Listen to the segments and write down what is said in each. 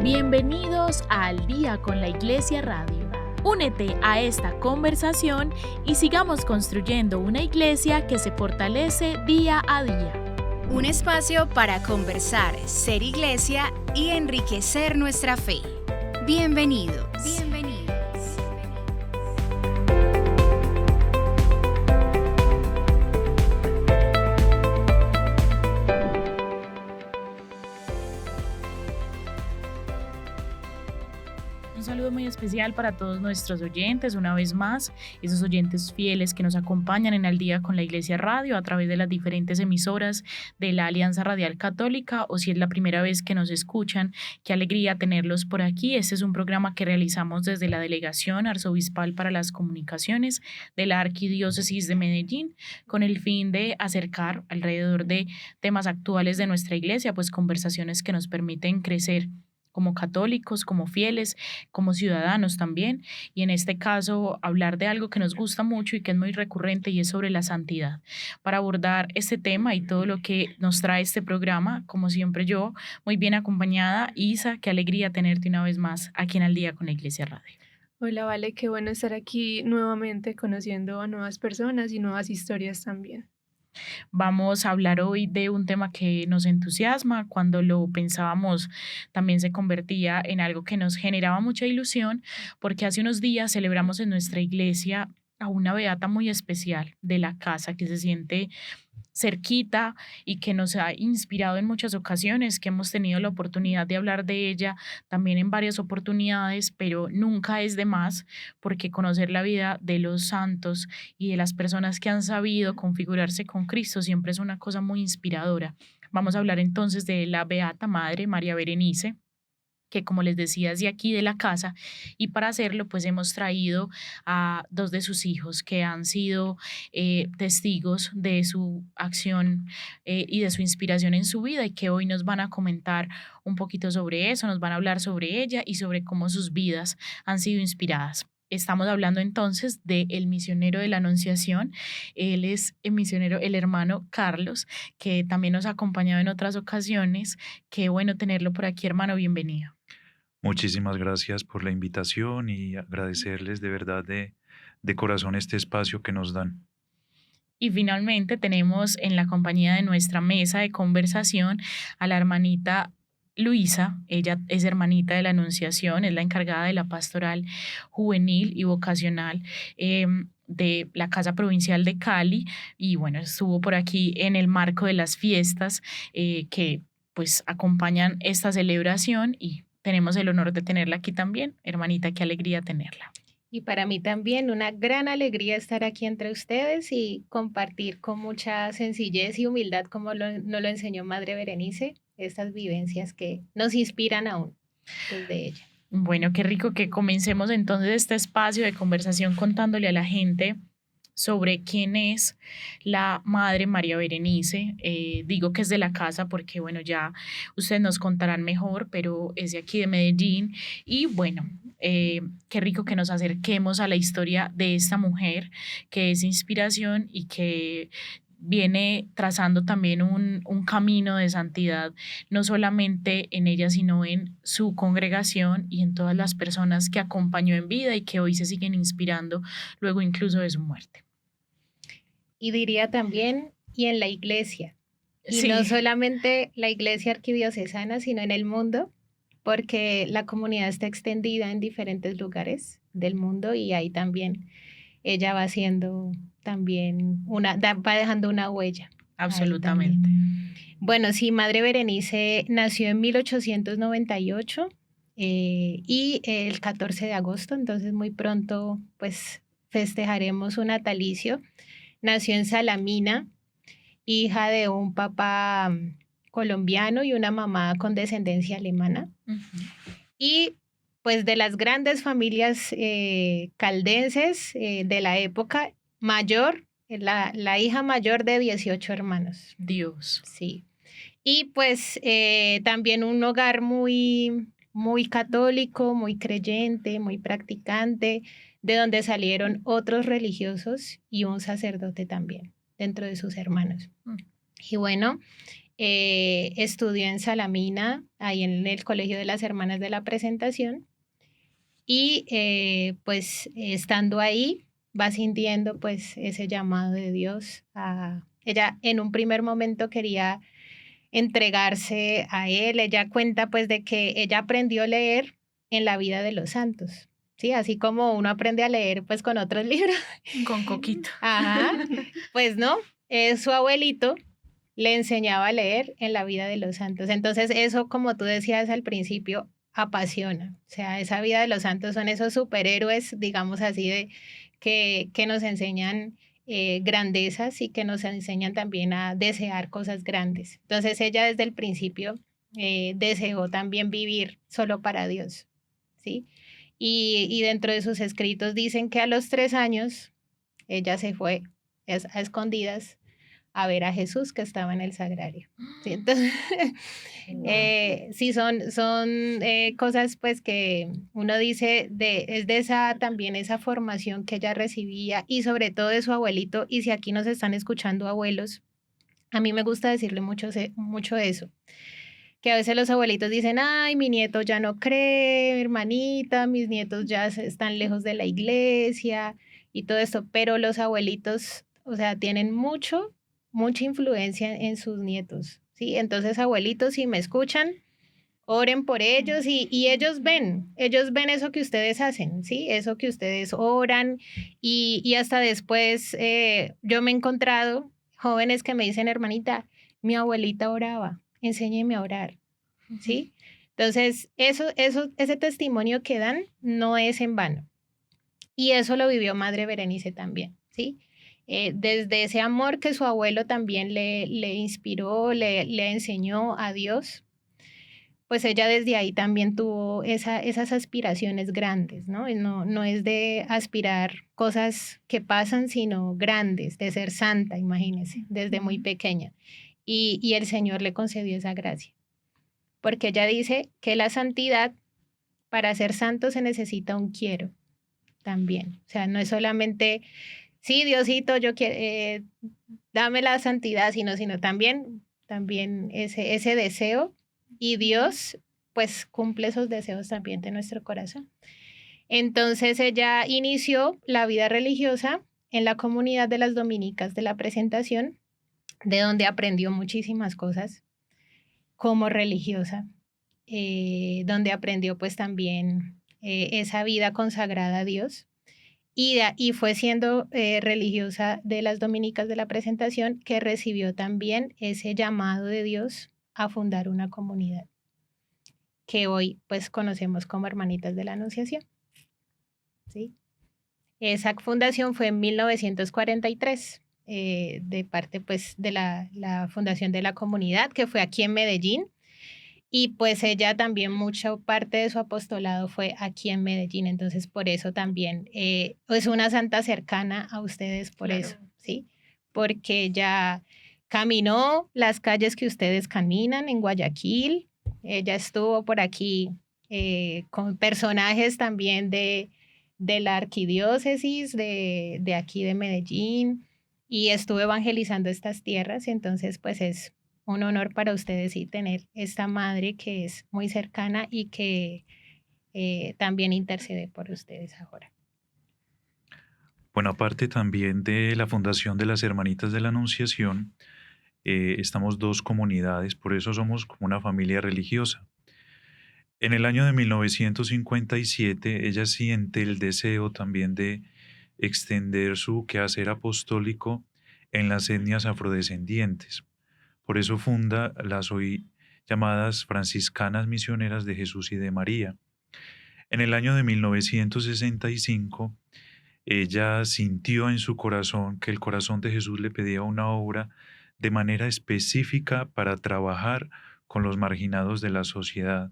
Bienvenidos a Al Día con la Iglesia Radio. Únete a esta conversación y sigamos construyendo una iglesia que se fortalece día a día. Un espacio para conversar, ser iglesia y enriquecer nuestra fe. Bienvenidos. Un saludo muy especial para todos nuestros oyentes, una vez más, esos oyentes fieles que nos acompañan en Al Día con la Iglesia Radio a través de las diferentes emisoras de la Alianza Radial Católica, o si es la primera vez que nos escuchan, qué alegría tenerlos por aquí. Este es un programa que realizamos desde la Delegación Arzobispal para las Comunicaciones de la Arquidiócesis de Medellín, con el fin de acercar alrededor de temas actuales de nuestra iglesia, pues conversaciones que nos permiten crecer como católicos, como fieles, como ciudadanos también, y en este caso hablar de algo que nos gusta mucho y que es muy recurrente, y es sobre la santidad. Para abordar este tema y todo lo que nos trae este programa, como siempre yo, muy bien acompañada. Isa, qué alegría tenerte una vez más aquí en Al Día con la Iglesia Radio. Hola, Vale, qué bueno estar aquí nuevamente conociendo a nuevas personas y nuevas historias también. Vamos a hablar hoy de un tema que nos entusiasma. Cuando lo pensábamos, también se convertía en algo que nos generaba mucha ilusión, porque hace unos días celebramos en nuestra iglesia a una beata muy especial de la casa, que se siente cerquita y que nos ha inspirado en muchas ocasiones, que hemos tenido la oportunidad de hablar de ella también en varias oportunidades, pero nunca es de más, porque conocer la vida de los santos y de las personas que han sabido configurarse con Cristo siempre es una cosa muy inspiradora. Vamos a hablar entonces de la Beata Madre María Berenice, que, como les decía, es de aquí de la casa, y para hacerlo pues hemos traído a dos de sus hijos que han sido testigos de su acción y de su inspiración en su vida, y que hoy nos van a comentar un poquito sobre eso, nos van a hablar sobre ella y sobre cómo sus vidas han sido inspiradas. Estamos hablando entonces del misionero de la Anunciación. Él es el misionero, el hermano Carlos, que también nos ha acompañado en otras ocasiones. Qué bueno tenerlo por aquí, hermano, bienvenido. Muchísimas gracias por la invitación y agradecerles de verdad de corazón este espacio que nos dan. Y finalmente tenemos en la compañía de nuestra mesa de conversación a la hermanita Luisa. Ella es hermanita de la Anunciación, es la encargada de la pastoral juvenil y vocacional de la Casa Provincial de Cali, y bueno, estuvo por aquí en el marco de las fiestas que pues acompañan esta celebración, y tenemos el honor de tenerla aquí también. Hermanita, qué alegría tenerla. Y para mí también una gran alegría estar aquí entre ustedes y compartir con mucha sencillez y humildad, como nos lo enseñó Madre Berenice, estas vivencias que nos inspiran aún desde ella. Bueno, qué rico que comencemos entonces este espacio de conversación contándole a la gente sobre quién es la Madre María Berenice. Digo que es de la casa porque, bueno, ya ustedes nos contarán mejor, pero es de aquí de Medellín. Y bueno, qué rico que nos acerquemos a la historia de esta mujer que es inspiración y que viene trazando también un camino de santidad, no solamente en ella, sino en su congregación y en todas las personas que acompañó en vida y que hoy se siguen inspirando luego incluso de su muerte. Y diría también, y en la iglesia, y Sí. no solamente la iglesia arquidiocesana, sino en el mundo, porque la comunidad está extendida en diferentes lugares del mundo, y ahí también ella va haciendo también va dejando una huella. Absolutamente. Bueno, sí, Madre Berenice nació en 1898 y el 14 de agosto, entonces muy pronto pues festejaremos su natalicio. Nació en Salamina, hija de un papá colombiano y una mamá con descendencia alemana. Uh-huh. Y pues de las grandes familias caldenses de la época, la hija mayor de 18 hermanos. Dios. Sí. Y pues también un hogar muy, muy católico, muy creyente, muy practicante, de donde salieron otros religiosos y un sacerdote también dentro de sus hermanos. Y bueno, Estudió en Salamina, ahí en el Colegio de las Hermanas de la Presentación. Y pues estando ahí, va sintiendo pues ese llamado de Dios. Ella en un primer momento quería entregarse a él. Ella cuenta pues de que ella aprendió a leer en la vida de los santos, ¿sí? Así como uno aprende a leer pues con otros libros. Con coquito. Ajá, pues no, su abuelito le enseñaba a leer en la vida de los santos. Entonces eso, como tú decías al principio, apasiona. O sea, esa vida de los santos son esos superhéroes, digamos así, que nos enseñan grandezas y que nos enseñan también a desear cosas grandes. Entonces ella desde el principio deseó también vivir solo para Dios, ¿sí? Y dentro de sus escritos dicen que a los 3 años ella se fue a escondidas a ver a Jesús que estaba en el sagrario. ¿Sí? Entonces, sí, son cosas pues que uno dice, es de esa también esa formación que ella recibía y sobre todo de su abuelito. Y si aquí nos están escuchando abuelos, a mí me gusta decirle mucho eso. Que a veces los abuelitos dicen, ay, mi nieto ya no cree, hermanita, mis nietos ya están lejos de la iglesia y todo esto, pero los abuelitos, o sea, tienen mucha influencia en sus nietos, ¿sí? Entonces, abuelitos, si me escuchan, oren por ellos y ellos ven eso que ustedes hacen, ¿sí? Eso que ustedes oran y hasta después yo me he encontrado jóvenes que me dicen, hermanita, mi abuelita oraba, enséñeme a orar, ¿sí? Entonces, ese testimonio que dan no es en vano. Y eso lo vivió Madre Berenice también, ¿sí? Desde ese amor que su abuelo también le inspiró, le enseñó a Dios, pues ella desde ahí también tuvo esas aspiraciones grandes, ¿no? No es de aspirar cosas que pasan, sino grandes, de ser santa, imagínense, desde muy pequeña. Y el Señor le concedió esa gracia, porque ella dice que la santidad, para ser santo se necesita un quiero también. O sea, no es solamente, sí, Diosito, yo quiero, dame la santidad, sino también ese deseo, y Dios pues cumple esos deseos también de nuestro corazón. Entonces ella inició la vida religiosa en la comunidad de las dominicas de la Presentación, de donde aprendió muchísimas cosas como religiosa, donde aprendió pues también esa vida consagrada a Dios. Y fue siendo religiosa de las dominicas de la Presentación que recibió también ese llamado de Dios a fundar una comunidad que hoy pues conocemos como Hermanitas de la Anunciación, ¿sí? Esa fundación fue en 1943, de parte pues de la fundación de la comunidad, que fue aquí en Medellín. Y pues ella también, mucha parte de su apostolado fue aquí en Medellín, entonces por eso también es una santa cercana a ustedes, por Claro. eso, ¿sí? Porque ella caminó las calles que ustedes caminan en Guayaquil, ella estuvo por aquí con personajes también de la arquidiócesis de aquí de Medellín y estuvo evangelizando estas tierras, entonces pues es un honor para ustedes sí tener esta madre que es muy cercana y que también intercede por ustedes ahora. Bueno, aparte también de la Fundación de las Hermanitas de la Anunciación, estamos 2 comunidades, por eso somos como una familia religiosa. En el año de 1957, ella siente el deseo también de extender su quehacer apostólico en las etnias afrodescendientes. Por eso funda las hoy llamadas franciscanas misioneras de Jesús y de María. En el año de 1965, ella sintió en su corazón que el corazón de Jesús le pedía una obra de manera específica para trabajar con los marginados de la sociedad.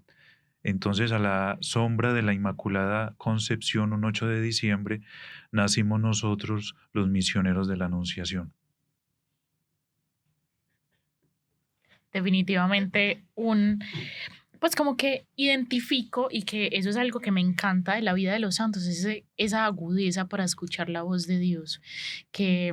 Entonces, a la sombra de la Inmaculada Concepción, un 8 de diciembre, nacimos nosotros los misioneros de la Anunciación. Definitivamente pues como que identifico y que eso es algo que me encanta de la vida de los santos, esa agudeza para escuchar la voz de Dios, que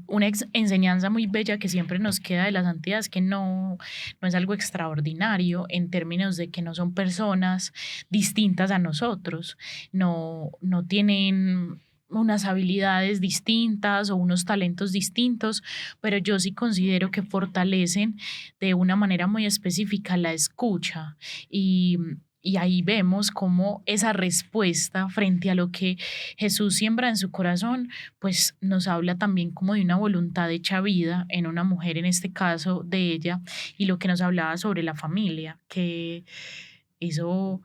una enseñanza muy bella que siempre nos queda de la santidad es que no es algo extraordinario en términos de que no son personas distintas a nosotros, no tienen unas habilidades distintas o unos talentos distintos, pero yo sí considero que fortalecen de una manera muy específica la escucha y ahí vemos cómo esa respuesta frente a lo que Jesús siembra en su corazón, pues nos habla también como de una voluntad hecha vida en una mujer, en este caso de ella, y lo que nos hablaba sobre la familia, que eso,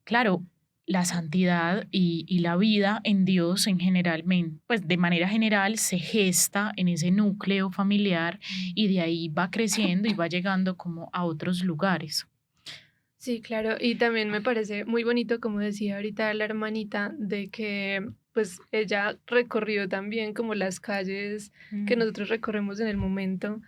claro, la santidad y la vida en Dios en general, pues de manera general se gesta en ese núcleo familiar y de ahí va creciendo y va llegando como a otros lugares. Sí, claro, y también me parece muy bonito, como decía ahorita la hermanita, de que pues ella recorrió también como las calles que Mm. nosotros recorremos en el momento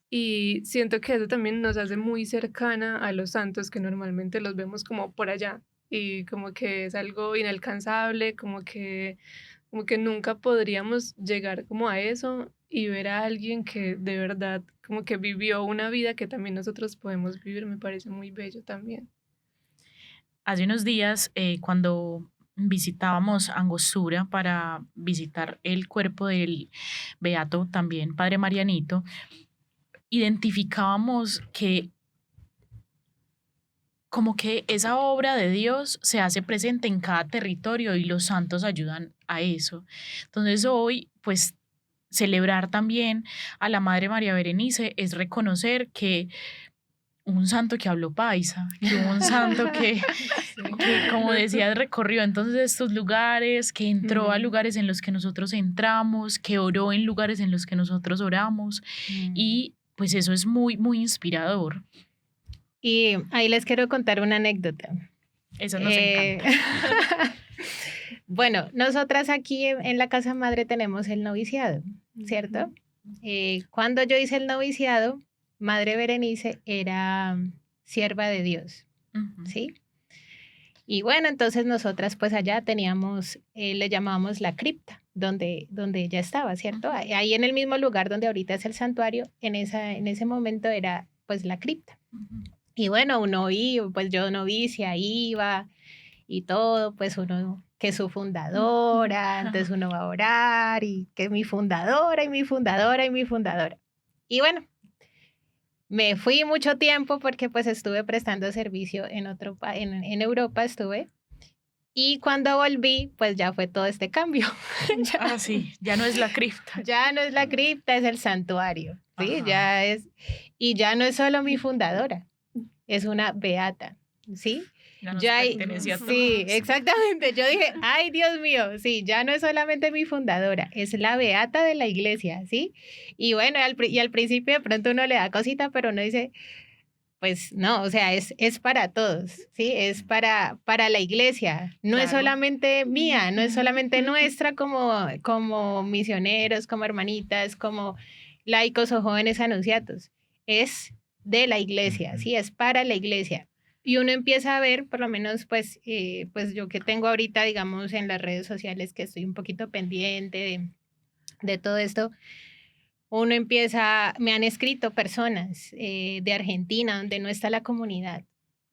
y siento que eso también nos hace muy cercana a los santos que normalmente los vemos como por allá y como que es algo inalcanzable, como que nunca podríamos llegar como a eso y ver a alguien que de verdad como que vivió una vida que también nosotros podemos vivir, me parece muy bello también. Hace unos días, cuando visitábamos Angostura para visitar el cuerpo del beato también, Padre Marianito, identificábamos que como que esa obra de Dios se hace presente en cada territorio y los santos ayudan a eso. Entonces hoy, pues celebrar también a la Madre María Berenice es reconocer que un santo que habló paisa, que hubo un santo Sí. que, como decía, recorrió entonces estos lugares, que entró a Ujú. lugares en los que nosotros entramos, que oró en lugares en los que nosotros oramos, y pues eso es muy, muy inspirador. Y ahí les quiero contar una anécdota. Eso nos Eh, encanta. Bueno, nosotras aquí en la casa madre tenemos el noviciado, ¿cierto? Cuando yo hice el noviciado, Madre Berenice era sierva de Dios, Ujú. ¿sí? Y bueno, entonces nosotras pues allá teníamos, le llamábamos la cripta, donde ella estaba, ¿cierto? Ujú. Ahí en el mismo lugar donde ahorita es el santuario, en ese momento era pues la cripta. Ujú. Y bueno, uno iba, pues yo novicia iba y todo, pues uno que es su fundadora, entonces uno va a orar y que mi fundadora y mi fundadora y mi fundadora. Y bueno, me fui mucho tiempo porque pues estuve prestando servicio en Europa estuve. Y cuando volví, pues ya fue todo este cambio. Ah, sí, ya no es la cripta. Ya no es la cripta, es el santuario, ¿sí? Ajá. Ya es, y ya no es solo mi fundadora, es una beata, ¿sí? Ya nos Ya pertenece a sí, todos. exactamente. Yo dije, ay, Dios mío, sí, ya no es solamente mi fundadora, es la beata de la iglesia, ¿sí? Y bueno, y al principio de pronto uno le da cosita, pero uno dice, pues no, o sea, es para todos, ¿sí? Es para la iglesia, no es Claro. solamente mía, no es solamente nuestra como misioneros, como hermanitas, como laicos o jóvenes anunciatos, es de la iglesia, ¿sí? Es para la iglesia. Y uno empieza a ver, por lo menos, pues yo que tengo ahorita, digamos, en las redes sociales, que estoy un poquito pendiente de todo esto, uno empieza, me han escrito personas de Argentina, donde no está la comunidad,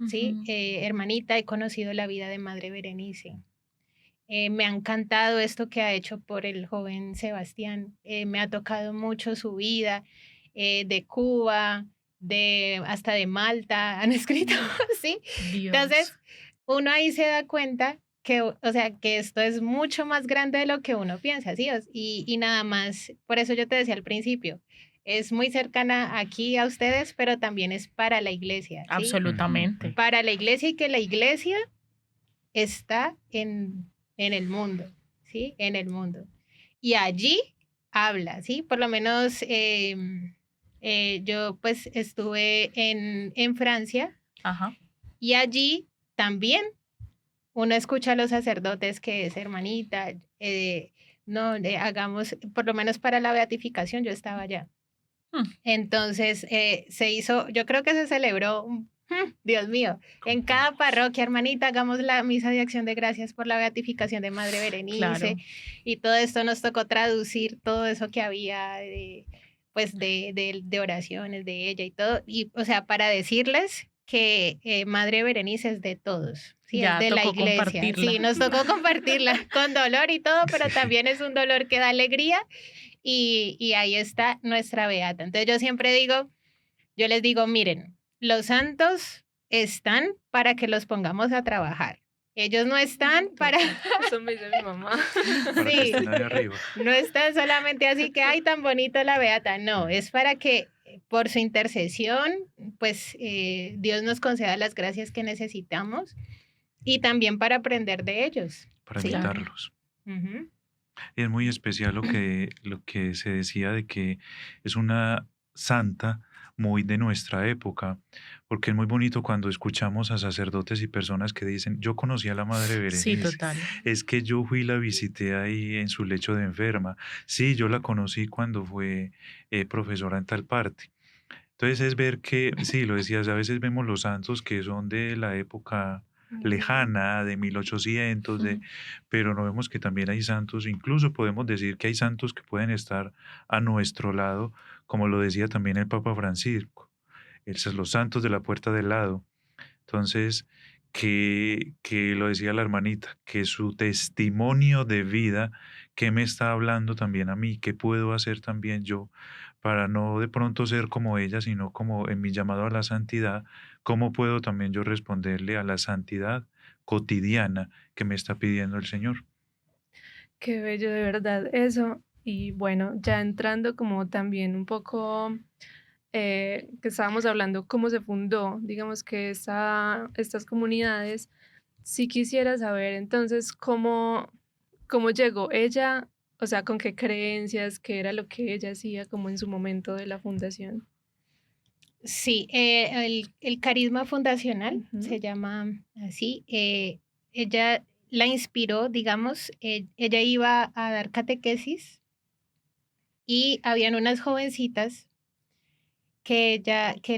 ¿sí? Ujú. Hermanita, he conocido la vida de Madre Berenice. Me ha encantado esto que ha hecho por el joven Sebastián. Me ha tocado mucho su vida, de Cuba, hasta de Malta, han escrito, ¿sí? Entonces, Dios. uno ahí se da cuenta que, o sea, que esto es mucho más grande de lo que uno piensa, ¿sí? Y nada más, por eso yo te decía al principio, es muy cercana aquí a ustedes, pero también es para la iglesia, ¿sí? Absolutamente. Para la iglesia y que la iglesia está en el mundo, ¿sí? En el mundo. Y allí habla, ¿sí? Por lo menos yo pues estuve en Francia Ajá. y allí también uno escucha a los sacerdotes que es hermanita, no, hagamos, por lo menos para la beatificación yo estaba allá. Hmm. Entonces se hizo, yo creo que se celebró Dios mío, en cada parroquia, hermanita, hagamos la misa de acción de gracias por la beatificación de Madre Berenice. Claro. Y todo esto nos tocó traducir todo eso que había pues de oraciones de ella y todo. Y, o sea, para decirles que Madre Berenice es de todos. Sí, Ya es de la tocó iglesia. compartirla. Sí, nos tocó compartirla con dolor y todo, pero también es un dolor que da alegría y ahí está nuestra beata. Entonces yo les digo, miren, los santos están para que los pongamos a trabajar. Ellos no están para, Eso me dice mi mamá. Para que sí, estén ahí arriba. no están solamente así que, ay, tan bonito la beata. No, es para que por su intercesión, pues Dios nos conceda las gracias que necesitamos y también para aprender de ellos. Para Sí. Claro. imitarlos. Ujú. Y es muy especial lo que se decía de que es una santa muy de nuestra época, porque es muy bonito cuando escuchamos a sacerdotes y personas que dicen, yo conocí a la Madre Sí, Berenice, total. es que yo fui y la visité ahí en su lecho de enferma, sí, yo la conocí cuando fue profesora en tal parte. Entonces es ver que, sí, lo decías, a veces vemos los santos que son de la época lejana, de 1800, pero no vemos que también hay santos, incluso podemos decir que hay santos que pueden estar a nuestro lado, como lo decía también el Papa Francisco, esos los santos de la puerta del lado. Entonces, que lo decía la hermanita, que su testimonio de vida, que me está hablando también a mí, qué puedo hacer también yo para no de pronto ser como ella, sino como en mi llamado a la santidad, cómo puedo también yo responderle a la santidad cotidiana que me está pidiendo el Señor. Qué bello de verdad eso. Y bueno, ya entrando como también un poco, que estábamos hablando cómo se fundó, digamos que estas comunidades, sí quisiera saber entonces cómo llegó ella, o sea, con qué creencias, qué era lo que ella hacía como en su momento de la fundación. Sí, el carisma fundacional Ujú. se llama así. Ella la inspiró, digamos, ella iba a dar catequesis y habían unas jovencitas que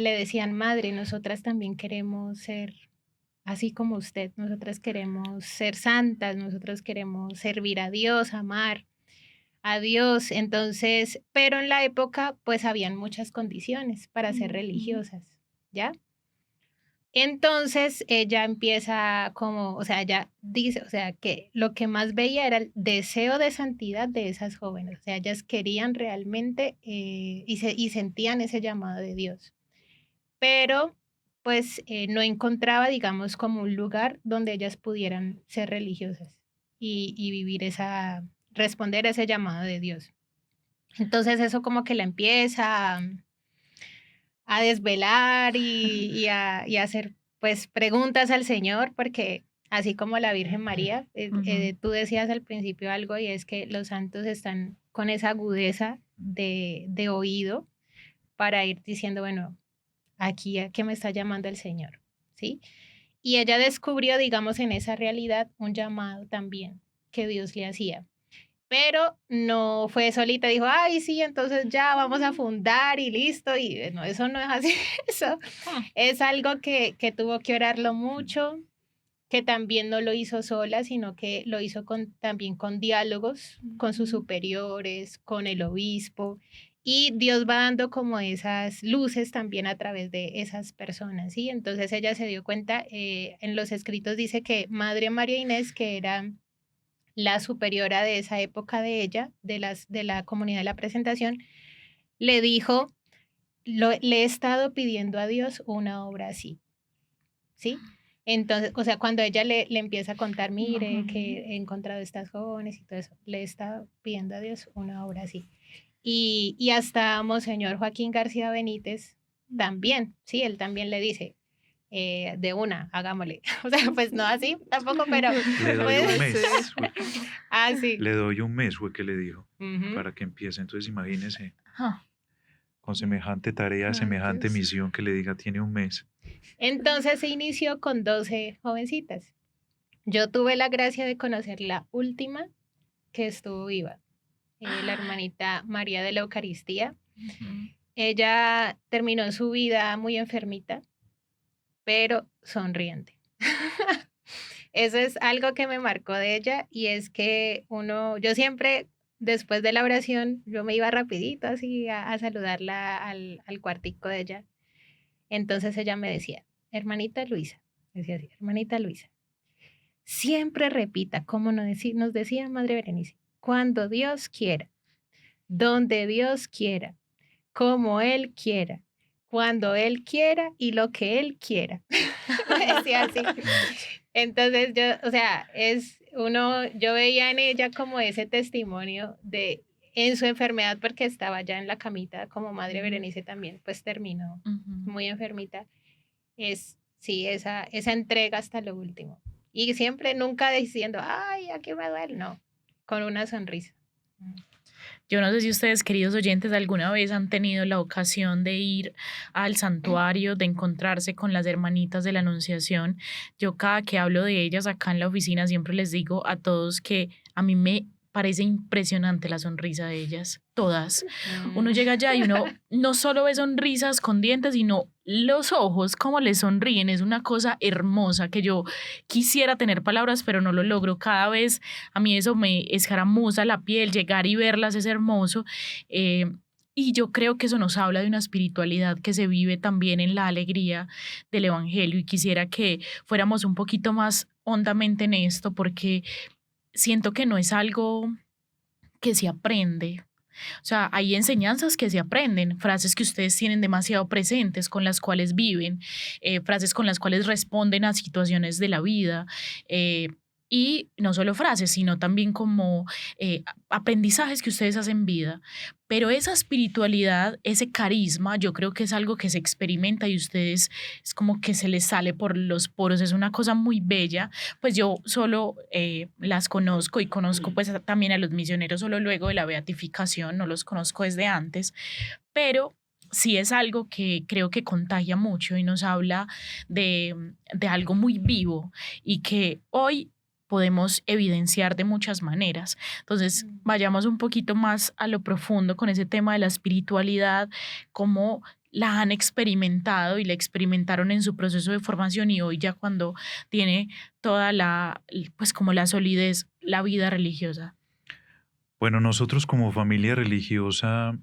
le decían, madre, nosotras también queremos ser así como usted, nosotras queremos ser santas, nosotros queremos servir a Dios, amar a Dios. Entonces, pero en la época, pues habían muchas condiciones para ser Ujú. religiosas, ¿ya? Entonces ella empieza como, o sea, ella dice, o sea, que lo que más veía era el deseo de santidad de esas jóvenes, o sea, ellas querían realmente y sentían ese llamado de Dios, pero pues no encontraba, digamos, como un lugar donde ellas pudieran ser religiosas y vivir responder a ese llamado de Dios. Entonces eso como que la empieza a desvelar y a hacer pues preguntas al Señor, porque así como la Virgen María, Ujú. tú decías al principio algo y es que los santos están con esa agudeza de oído para ir diciendo, bueno, aquí a qué me está llamando el Señor, ¿sí? Y ella descubrió, digamos, en esa realidad un llamado también que Dios le hacía. Pero no fue solita, dijo, ay, sí, entonces ya vamos a fundar y listo. Y no, eso no es así. Eso es algo que tuvo que orarlo mucho, que también no lo hizo sola, sino que lo hizo también con diálogos con sus Ujú. superiores, con el obispo. Y Dios va dando como esas luces también a través de esas personas, ¿sí? Entonces ella se dio cuenta, en los escritos dice que Madre María Inés, que era la superiora de esa época de ella, de la comunidad de la presentación, le dijo, le he estado pidiendo a Dios una obra así, ¿sí? Entonces, o sea, cuando ella le empieza a contar, mire, que he encontrado estas jóvenes y todo eso, le he estado pidiendo a Dios una obra así. Y hasta Monseñor Joaquín García Benítez también, sí, él también le dice, de una, hagámosle. O sea, pues no así tampoco, pero Le doy pues, un mes, así. le doy un mes, fue que le dijo, Ujú. para que empiece. Entonces imagínese, Ah, con semejante tarea, semejante Antes. misión que le diga, tiene un mes. Entonces se inició con 12 jovencitas. Yo tuve la gracia de conocer la última que estuvo viva, la hermanita María de la Eucaristía. ujú. Ella terminó su vida muy enfermita pero sonriente. Eso es algo que me marcó de ella y es que yo siempre, después de la oración, yo me iba rapidito así a saludarla al cuartico de ella. Entonces ella me decía, hermanita Luisa, decía así, hermanita Luisa, siempre repita, como nos decía Madre Berenice, cuando Dios quiera, donde Dios quiera, como Él quiera, cuando Él quiera y lo que Él quiera. Me decía así. Entonces o sea, yo veía en ella como ese testimonio en su enfermedad, porque estaba ya en la camita, como Madre Berenice también, pues terminó muy enfermita. Sí, esa entrega hasta lo último. Y siempre, nunca diciendo, ay, aquí me duele, no, con una sonrisa. Yo no sé si ustedes, queridos oyentes, alguna vez han tenido la ocasión de ir al santuario, de encontrarse con las hermanitas de la Anunciación. Yo cada que hablo de ellas acá en la oficina siempre les digo a todos que a mí me parece impresionante la sonrisa de ellas, todas. Uno llega allá y uno no solo ve sonrisas con dientes, sino los ojos, como les sonríen. Es una cosa hermosa que yo quisiera tener palabras, pero no lo logro. Cada vez a mí eso me escaramuza la piel, llegar y verlas es hermoso. Y yo creo que eso nos habla de una espiritualidad que se vive también en la alegría del Evangelio, y quisiera que fuéramos un poquito más hondamente en esto, porque siento que no es algo que se aprende. O sea, hay enseñanzas que se aprenden, frases que ustedes tienen demasiado presentes, con las cuales viven, frases con las cuales responden a situaciones de la vida. Y no solo frases, sino también como aprendizajes que ustedes hacen vida. Pero esa espiritualidad, ese carisma, yo creo que es algo que se experimenta y ustedes es como que se les sale por los poros. Es una cosa muy bella. Pues yo solo las conozco, y conozco pues también a los misioneros solo luego de la beatificación, no los conozco desde antes, pero sí es algo que creo que contagia mucho y nos habla de algo muy vivo y que hoy podemos evidenciar de muchas maneras. Entonces, vayamos un poquito más a lo profundo con ese tema de la espiritualidad, cómo la han experimentado y la experimentaron en su proceso de formación, y hoy ya cuando tiene toda pues como la solidez, la vida religiosa. Bueno, nosotros como familia religiosa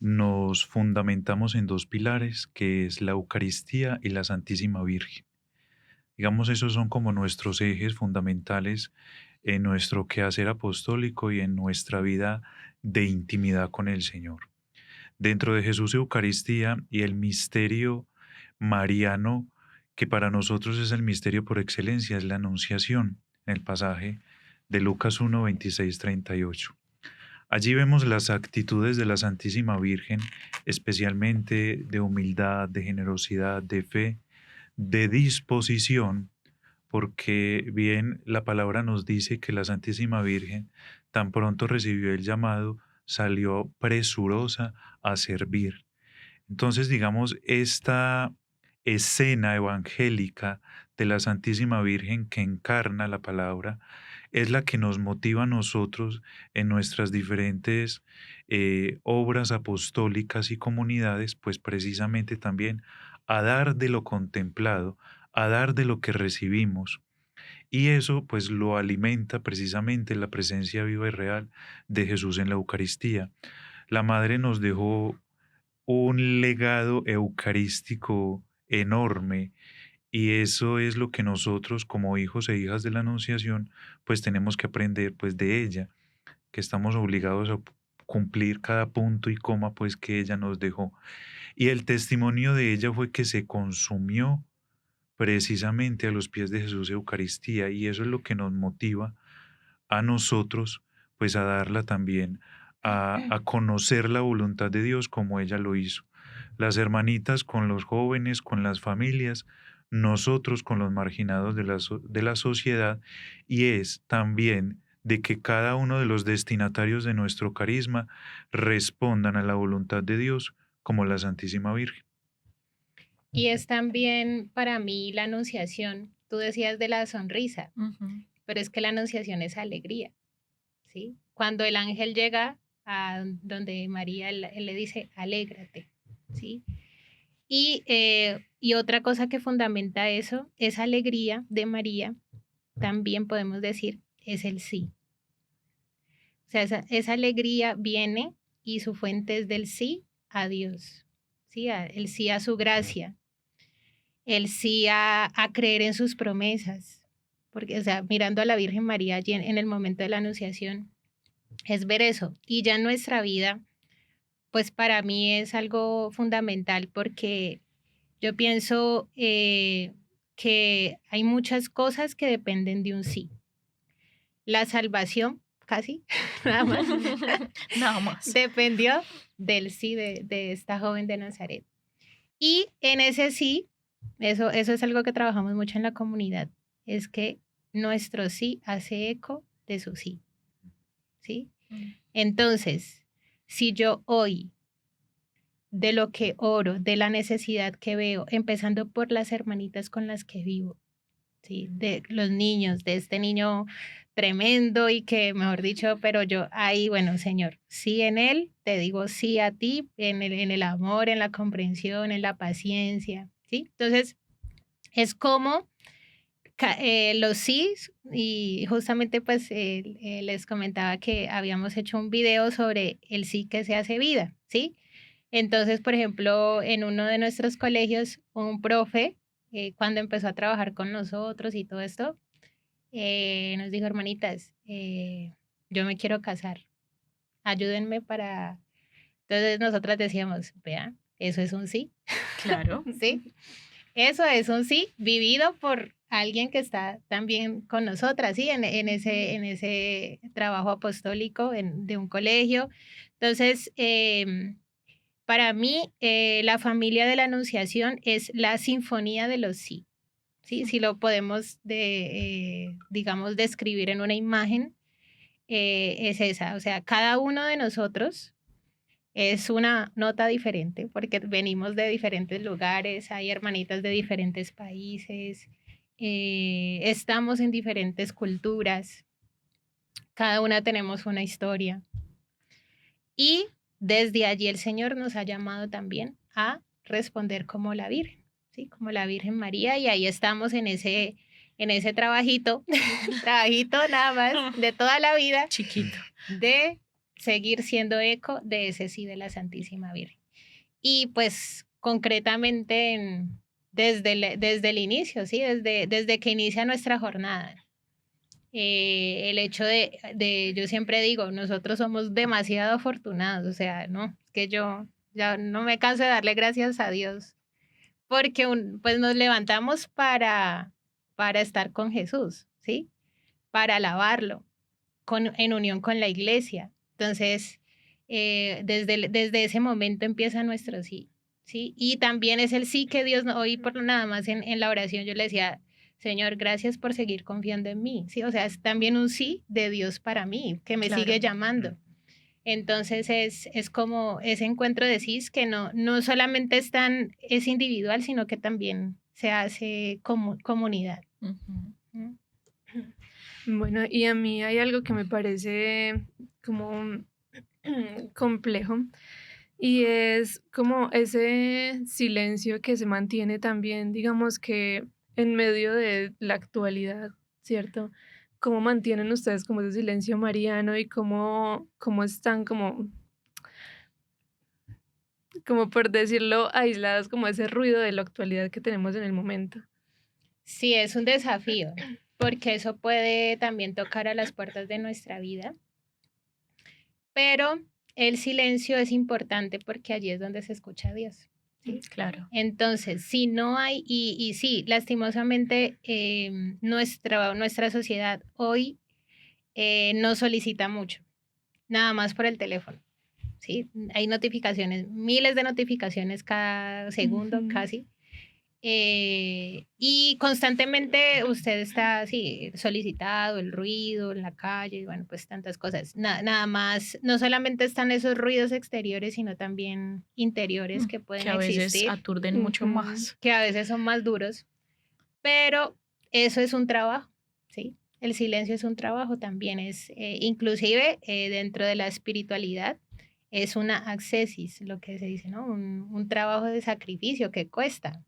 nos fundamentamos en dos pilares, que es la Eucaristía y la Santísima Virgen. Digamos, esos son como nuestros ejes fundamentales en nuestro quehacer apostólico y en nuestra vida de intimidad con el Señor. Dentro de Jesús Eucaristía y el misterio mariano, que para nosotros es el misterio por excelencia, es la Anunciación, en el pasaje de Lucas 1, 26, 38. Allí vemos las actitudes de la Santísima Virgen, especialmente de humildad, de generosidad, de fe, de disposición, porque bien la palabra nos dice que la Santísima Virgen, tan pronto recibió el llamado, salió presurosa a servir. Entonces, digamos, esta escena evangélica de la Santísima Virgen que encarna la palabra es la que nos motiva a nosotros en nuestras diferentes obras apostólicas y comunidades, pues precisamente también a dar de lo contemplado, a dar de lo que recibimos. Y eso pues lo alimenta precisamente la presencia viva y real de Jesús en la Eucaristía. La Madre nos dejó un legado eucarístico enorme, y eso es lo que nosotros como hijos e hijas de la Anunciación pues tenemos que aprender pues de ella, que estamos obligados a cumplir cada punto y coma pues que ella nos dejó. Y el testimonio de ella fue que se consumió precisamente a los pies de Jesús Eucaristía, y eso es lo que nos motiva a nosotros pues a darla también, a conocer la voluntad de Dios como ella lo hizo. Las hermanitas con los jóvenes, con las familias, nosotros con los marginados de la sociedad, y es también de que cada uno de los destinatarios de nuestro carisma respondan a la voluntad de Dios como la Santísima Virgen. Y es también para mí la anunciación. Tú decías de la sonrisa, pero es que la anunciación es alegría, ¿sí? Cuando el ángel llega a donde María, él le dice, alégrate, ¿sí? Y otra cosa que fundamenta eso, esa alegría de María, también podemos decir, es el sí. O sea, esa alegría viene y su fuente es del sí a Dios, ¿sí? El sí a su gracia, el sí a creer en sus promesas. Porque, o sea, mirando a la Virgen María allí en el momento de la Anunciación, es ver eso. Y ya en nuestra vida, pues para mí es algo fundamental porque yo pienso que hay muchas cosas que dependen de un sí. La salvación, casi, nada más, Nada más. dependió del sí de esta joven de Nazaret. Y en ese sí, eso es algo que trabajamos mucho en la comunidad, es que nuestro sí hace eco de su sí. ¿Sí? Entonces, si yo hoy de lo que oro, de la necesidad que veo, empezando por las hermanitas con las que vivo, ¿sí? De los niños, de este niño tremendo y que, mejor dicho, pero yo ahí, bueno, Señor, sí en él, te digo sí a ti, en el amor, en la comprensión, en la paciencia, ¿sí? Entonces, es como los sís, y justamente pues les comentaba que habíamos hecho un video sobre el sí que se hace vida, ¿sí? Entonces, por ejemplo, en uno de nuestros colegios, un profe, cuando empezó a trabajar con nosotros y todo esto, nos dijo, hermanitas, yo me quiero casar, ayúdenme para... Entonces nosotras decíamos, vean, eso es un sí. Claro. ¿Sí? Eso es un sí vivido por alguien que está también con nosotras, ¿sí? En ese trabajo apostólico de un colegio. Entonces, para mí, la familia de la Anunciación es la sinfonía de los sí. ¿Sí? Si lo podemos, digamos, describir en una imagen, es esa. O sea, cada uno de nosotros es una nota diferente porque venimos de diferentes lugares, hay hermanitas de diferentes países, estamos en diferentes culturas, cada una tenemos una historia. Y desde allí el Señor nos ha llamado también a responder como la Virgen, ¿sí? Como la Virgen María, y ahí estamos en ese trabajito, trabajito nada más de toda la vida, Chiquito. de seguir siendo eco de ese sí de la Santísima Virgen. Y pues concretamente desde el inicio, ¿sí? Desde que inicia nuestra jornada. El hecho yo siempre digo, nosotros somos demasiado afortunados, o sea, no, es que yo ya no me canso de darle gracias a Dios, porque pues nos levantamos para estar con Jesús, ¿sí? Para alabarlo, en unión con la iglesia. Entonces, desde ese momento empieza nuestro sí, ¿sí? Y también es el sí que Dios, hoy por nada más en la oración yo le decía, Señor, gracias por seguir confiando en mí, ¿sí? O sea, es también un sí de Dios para mí, que me Claro. sigue llamando. Entonces es como ese encuentro de sí que no solamente es individual, sino que también se hace comunidad. Ujú. Bueno, y a mí hay algo que me parece como complejo y es como ese silencio que se mantiene también, digamos que en medio de la actualidad, ¿cierto? ¿Cómo mantienen ustedes como ese silencio mariano y cómo están como por decirlo, aislados como ese ruido de la actualidad que tenemos en el momento? Sí, es un desafío, porque eso puede también tocar a las puertas de nuestra vida, pero el silencio es importante porque allí es donde se escucha a Dios. ¿Sí? Claro. Entonces, si no hay, y sí, lastimosamente nuestra sociedad hoy no solicita mucho, nada más por el teléfono. ¿Sí? Hay notificaciones, miles de notificaciones cada segundo casi. Y constantemente usted está así solicitado, el ruido en la calle, bueno, pues tantas cosas. Nada más, no solamente están esos ruidos exteriores, sino también interiores que pueden Que a veces existir, aturden mucho más. que a veces son más duros, pero eso es un trabajo, ¿sí? El silencio es un trabajo también, inclusive dentro de la espiritualidad, es una accessis, lo que se dice, ¿no? Un trabajo de sacrificio que cuesta,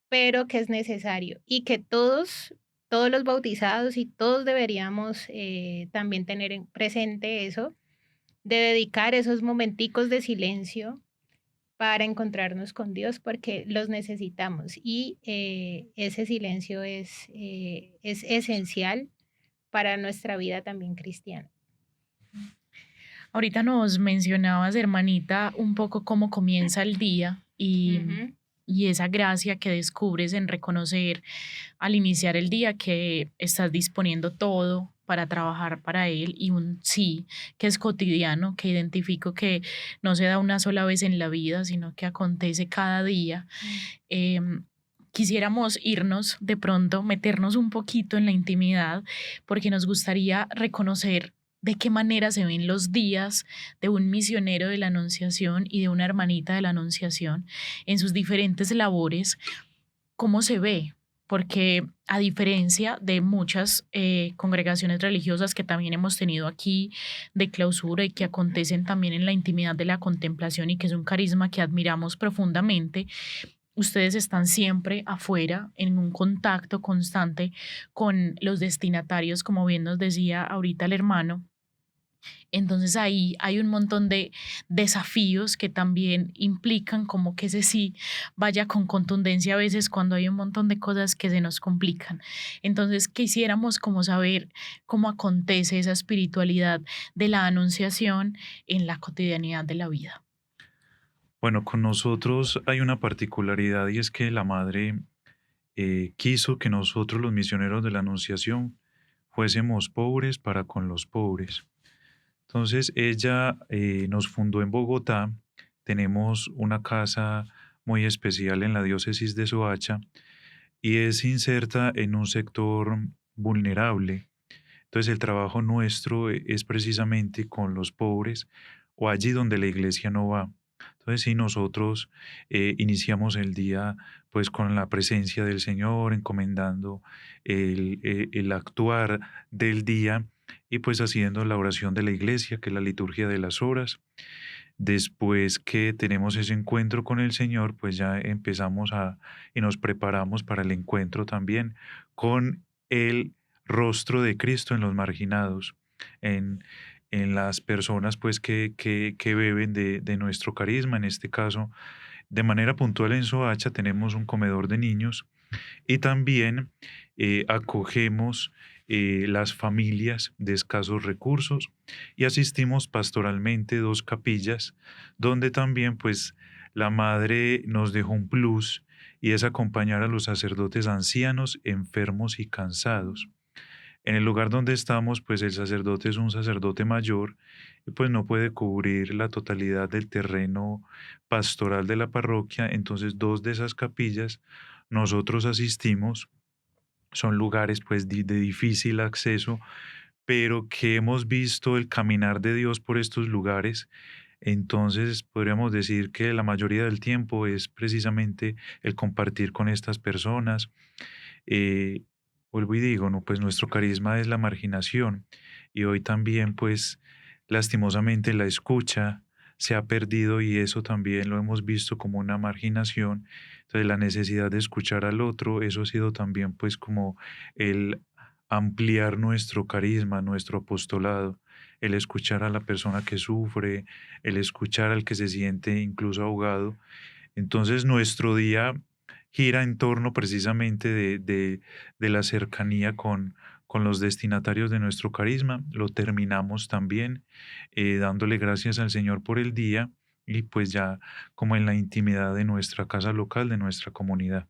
pero que es necesario y que todos los bautizados y todos deberíamos también tener presente eso, de dedicar esos momenticos de silencio para encontrarnos con Dios porque los necesitamos y ese silencio es esencial para nuestra vida también cristiana. Ahorita nos mencionabas, hermanita, un poco cómo comienza el día Ujú. y esa gracia que descubres en reconocer al iniciar el día que estás disponiendo todo para trabajar para él y un sí que es cotidiano, que identifico que no se da una sola vez en la vida, sino que acontece cada día. Em, Quisiéramos irnos de pronto, meternos un poquito en la intimidad, porque nos gustaría reconocer de qué manera se ven los días de un misionero de la Anunciación y de una hermanita de la Anunciación en sus diferentes labores, cómo se ve, porque a diferencia de muchas congregaciones religiosas que también hemos tenido aquí de clausura y que acontecen también en la intimidad de la contemplación y que es un carisma que admiramos profundamente, ustedes están siempre afuera en un contacto constante con los destinatarios, como bien nos decía ahorita el hermano. Entonces ahí hay un montón de desafíos que también implican como que ese sí vaya con contundencia a veces cuando hay un montón de cosas que se nos complican. Entonces quisiéramos como saber cómo acontece esa espiritualidad de la anunciación en la cotidianidad de la vida. Bueno, con nosotros hay una particularidad y es que la Madre quiso que nosotros los misioneros de la Anunciación fuésemos pobres para con los pobres. Entonces ella nos fundó en Bogotá, tenemos una casa muy especial en la diócesis de Soacha y es inserta en un sector vulnerable. Entonces el trabajo nuestro es precisamente con los pobres o allí donde la iglesia no va. Entonces sí, nosotros iniciamos el día pues con la presencia del Señor, encomendando el actuar del día y pues haciendo la oración de la iglesia, que es la liturgia de las horas. Después que tenemos ese encuentro con el Señor, pues ya empezamos y nos preparamos para el encuentro también con el rostro de Cristo en los marginados, en, en las personas pues que beben de nuestro carisma. En este caso, de manera puntual en Soacha tenemos un comedor de niños y también acogemos las familias de escasos recursos y asistimos pastoralmente 2 capillas donde también pues la madre nos dejó un plus y es acompañar a los sacerdotes ancianos, enfermos y cansados. En el lugar donde estamos, pues el sacerdote es un sacerdote mayor y pues no puede cubrir la totalidad del terreno pastoral de la parroquia, entonces 2 de esas capillas nosotros asistimos, son lugares pues de difícil acceso, pero que hemos visto el caminar de Dios por estos lugares, entonces podríamos decir que la mayoría del tiempo es precisamente el compartir con estas personas. Eh, Vuelvo y digo, no, pues nuestro carisma es la marginación y hoy también pues lastimosamente la escucha se ha perdido y eso también lo hemos visto como una marginación. Entonces la necesidad de escuchar al otro, eso ha sido también pues como el ampliar nuestro carisma, nuestro apostolado, el escuchar a la persona que sufre, el escuchar al que se siente incluso ahogado. Entonces nuestro día gira en torno precisamente de la cercanía con los destinatarios de nuestro carisma. Lo terminamos también dándole gracias al Señor por el día y pues ya como en la intimidad de nuestra casa local, de nuestra comunidad.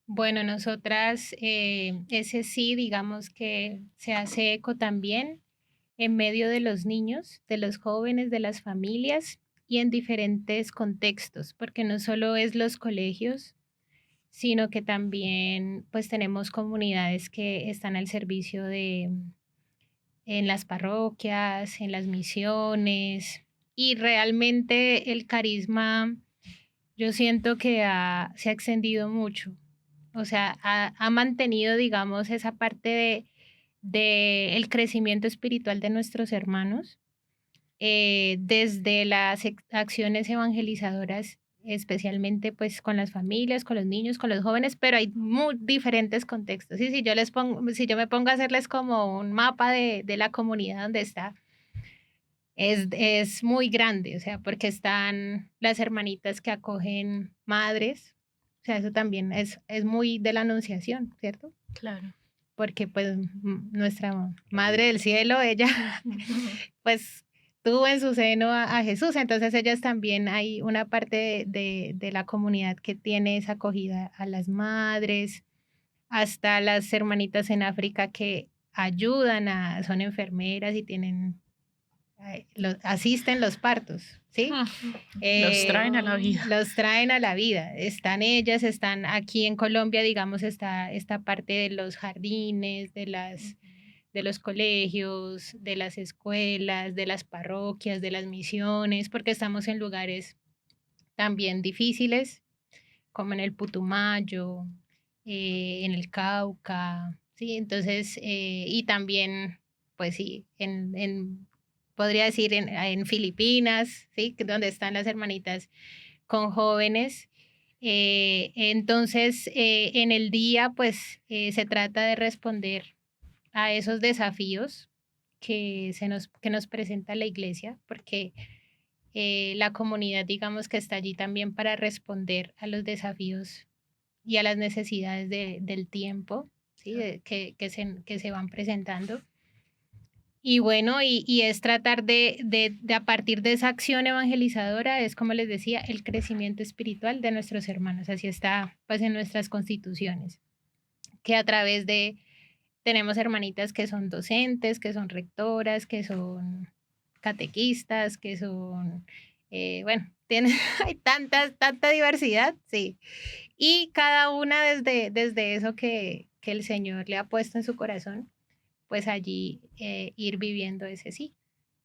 Bueno, nosotras, ese sí, digamos que se hace eco también en medio de los niños, de los jóvenes, de las familias y en diferentes contextos, porque no solo es los colegios, sino que también pues tenemos comunidades que están al servicio en las parroquias, en las misiones y realmente el carisma yo siento que se ha extendido mucho, o sea, ha mantenido, digamos, esa parte de el crecimiento espiritual de nuestros hermanos desde las acciones evangelizadoras, especialmente pues con las familias, con los niños, con los jóvenes, pero hay muy diferentes contextos. Y si yo me pongo a hacerles como un mapa de la comunidad donde está, es muy grande, o sea, porque están las hermanitas que acogen madres, o sea, eso también es muy de la anunciación, ¿cierto? Claro. Porque pues nuestra Madre del Cielo, ella pues tuvo en su seno a Jesús, entonces ellas también hay una parte de la comunidad que tiene esa acogida a las madres, hasta las hermanitas en África que son enfermeras y tienen asisten los partos, ¿sí? Los traen a la vida. Los traen a la vida. Están ellas, están aquí en Colombia, digamos, está esta parte de los jardines, de los colegios, de las escuelas, de las parroquias, de las misiones, porque estamos en lugares también difíciles, como en el Putumayo, en el Cauca, ¿sí? Entonces, y también, pues sí, podría decir en Filipinas, ¿sí? Donde están las hermanitas con jóvenes. Entonces, en el día, pues se trata de responder a esos desafíos que nos presenta la iglesia, porque la comunidad, digamos que está allí también para responder a los desafíos y a las necesidades del tiempo, ¿sí? Que se van presentando. Y bueno, y es tratar de a partir de esa acción evangelizadora, es como les decía, el crecimiento espiritual de nuestros hermanos. Así está pues en nuestras constituciones, que a través tenemos hermanitas que son docentes, que son rectoras, que son catequistas, que son, bueno, hay tanta diversidad, sí. Y cada una desde eso que el Señor le ha puesto en su corazón, pues allí ir viviendo ese sí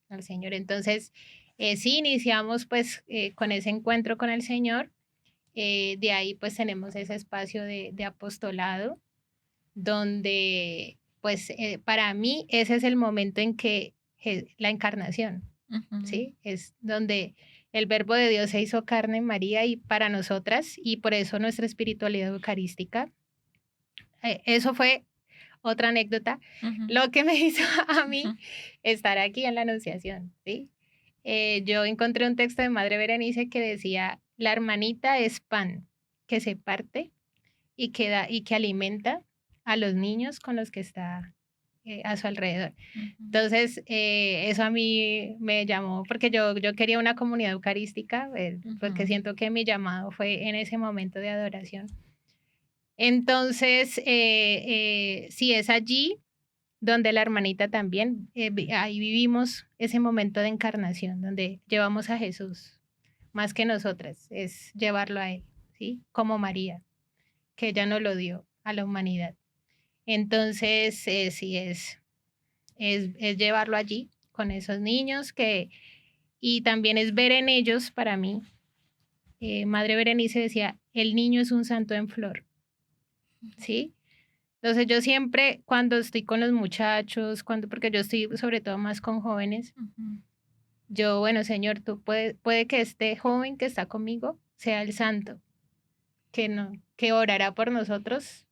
al Señor. Entonces, sí iniciamos pues con ese encuentro con el Señor, de ahí pues tenemos ese espacio de apostolado, donde pues para mí ese es el momento en que la encarnación, ¿sí? Es donde el verbo de Dios se hizo carne en María y para nosotras, y por eso nuestra espiritualidad eucarística. Eso fue otra anécdota, lo que me hizo a mí estar aquí en la Anunciación, ¿sí? Yo encontré un texto de Madre Berenice que decía, la hermanita es pan que se parte y que alimenta a los niños con los que está a su alrededor. Entonces, eso a mí me llamó, porque yo quería una comunidad eucarística, porque siento que mi llamado fue en ese momento de adoración. Entonces, sí, es allí donde la hermanita también, ahí vivimos ese momento de encarnación, donde llevamos a Jesús, más que nosotras, es llevarlo a Él, ¿sí? Como María, que ella nos lo dio a la humanidad. Entonces, sí, es llevarlo allí con esos niños y también es ver en ellos, para mí, Madre Berenice decía, el niño es un santo en flor, ¿sí? Entonces yo siempre, cuando estoy con los muchachos, porque yo estoy sobre todo más con jóvenes, yo, bueno, Señor, tú puede que este joven que está conmigo sea el santo, que orará por nosotros,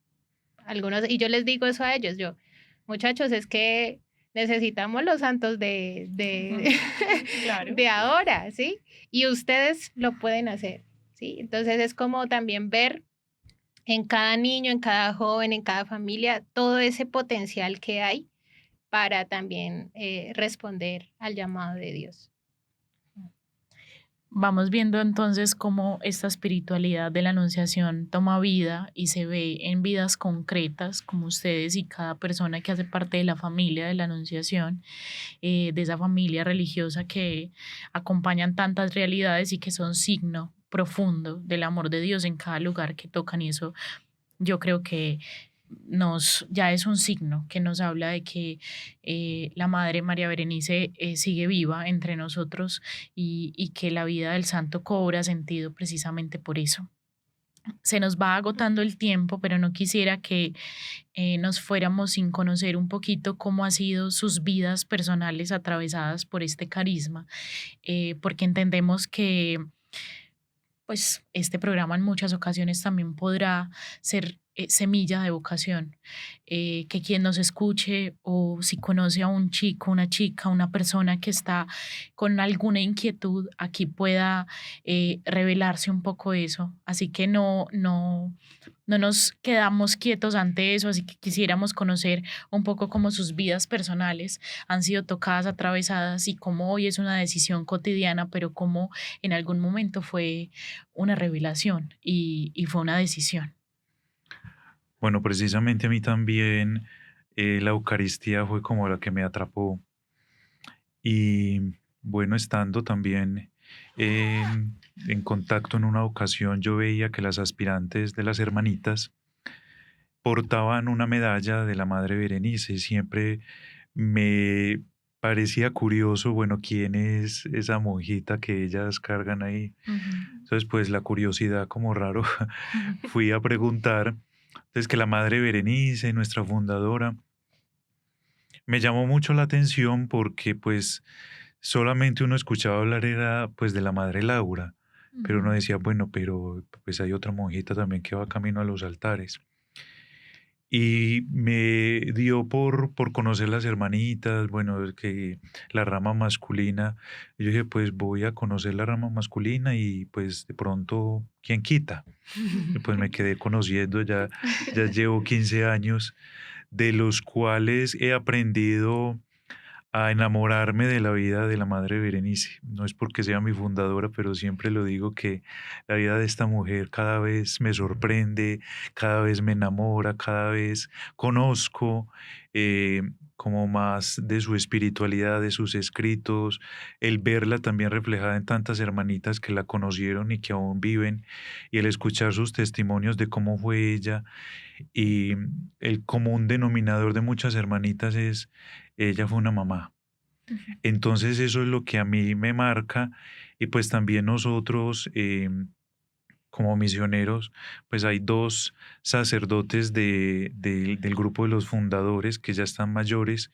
algunos, y yo les digo eso a ellos, muchachos, es que necesitamos los santos Claro. de ahora, ¿sí? Y ustedes lo pueden hacer, ¿sí? Entonces es como también ver en cada niño, en cada joven, en cada familia, todo ese potencial que hay para también responder al llamado de Dios. Vamos viendo entonces cómo esta espiritualidad de la Anunciación toma vida y se ve en vidas concretas, como ustedes y cada persona que hace parte de la familia de la Anunciación, de esa familia religiosa que acompañan tantas realidades y que son signo profundo del amor de Dios en cada lugar que tocan, y eso yo creo que ya es un signo que nos habla de que la Madre María Berenice sigue viva entre nosotros y que la vida del santo cobra sentido precisamente por eso. se nos va agotando el tiempo, pero no quisiera que nos fuéramos sin conocer un poquito cómo han sido sus vidas personales atravesadas por este carisma, porque entendemos que pues este programa en muchas ocasiones también podrá ser semilla de vocación, que quien nos escuche o si conoce a un chico, una chica, una persona que está con alguna inquietud, aquí pueda revelarse un poco eso. Así que no nos quedamos quietos ante eso, así que quisiéramos conocer un poco cómo sus vidas personales han sido tocadas, atravesadas y cómo hoy es una decisión cotidiana, pero cómo en algún momento fue una revelación y fue una decisión. Bueno, precisamente a mí también la Eucaristía fue como la que me atrapó. Y bueno, estando también en contacto en una ocasión, yo veía que las aspirantes de las hermanitas portaban una medalla de la Madre Berenice. Siempre me parecía curioso, bueno, quién es esa monjita que ellas cargan ahí. Ujú, Entonces, pues la curiosidad como raro, fui a preguntar. Entonces, que la Madre Berenice, nuestra fundadora, me llamó mucho la atención porque pues solamente uno escuchaba hablar era pues de la Madre Laura, pero uno ujú. decía, bueno, pero pues hay otra monjita también que va camino a los altares. Y me dio por conocer las hermanitas, bueno, que la rama masculina. Y yo dije, pues voy a conocer la rama masculina y pues de pronto, ¿quién quita? Y pues me quedé conociendo, ya llevo 15 años, de los cuales he aprendido a enamorarme de la vida de la Madre Berenice. No es porque sea mi fundadora, pero siempre lo digo que la vida de esta mujer cada vez me sorprende, cada vez me enamora, cada vez conozco eh, como más de su espiritualidad, de sus escritos, el verla también reflejada en tantas hermanitas que la conocieron y que aún viven, y el escuchar sus testimonios de cómo fue ella. Y el común denominador de muchas hermanitas es, ella fue una mamá. Ujú. Entonces eso es lo que a mí me marca y pues también nosotros como misioneros, pues hay dos sacerdotes del grupo de los fundadores que ya están mayores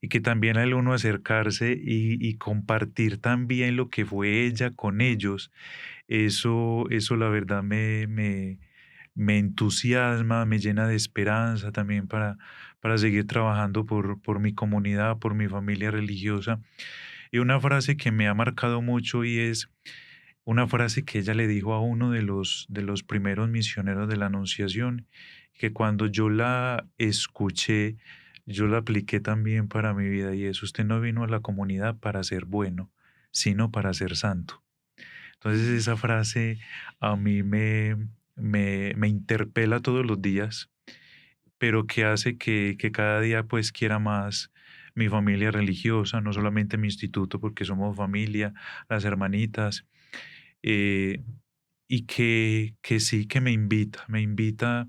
y que también al uno acercarse y compartir también lo que fue ella con ellos, eso la verdad me entusiasma, me llena de esperanza también para seguir trabajando por mi comunidad, por mi familia religiosa. Y una frase que me ha marcado mucho y es una frase que ella le dijo a uno de los primeros misioneros de la Anunciación, que cuando yo la escuché, yo la apliqué también para mi vida y es, usted no vino a la comunidad para ser bueno, sino para ser santo. Entonces esa frase a mí me interpela todos los días, pero que hace que cada día pues quiera más mi familia religiosa, no solamente mi instituto, porque somos familia, las hermanitas, eh, y que sí que me invita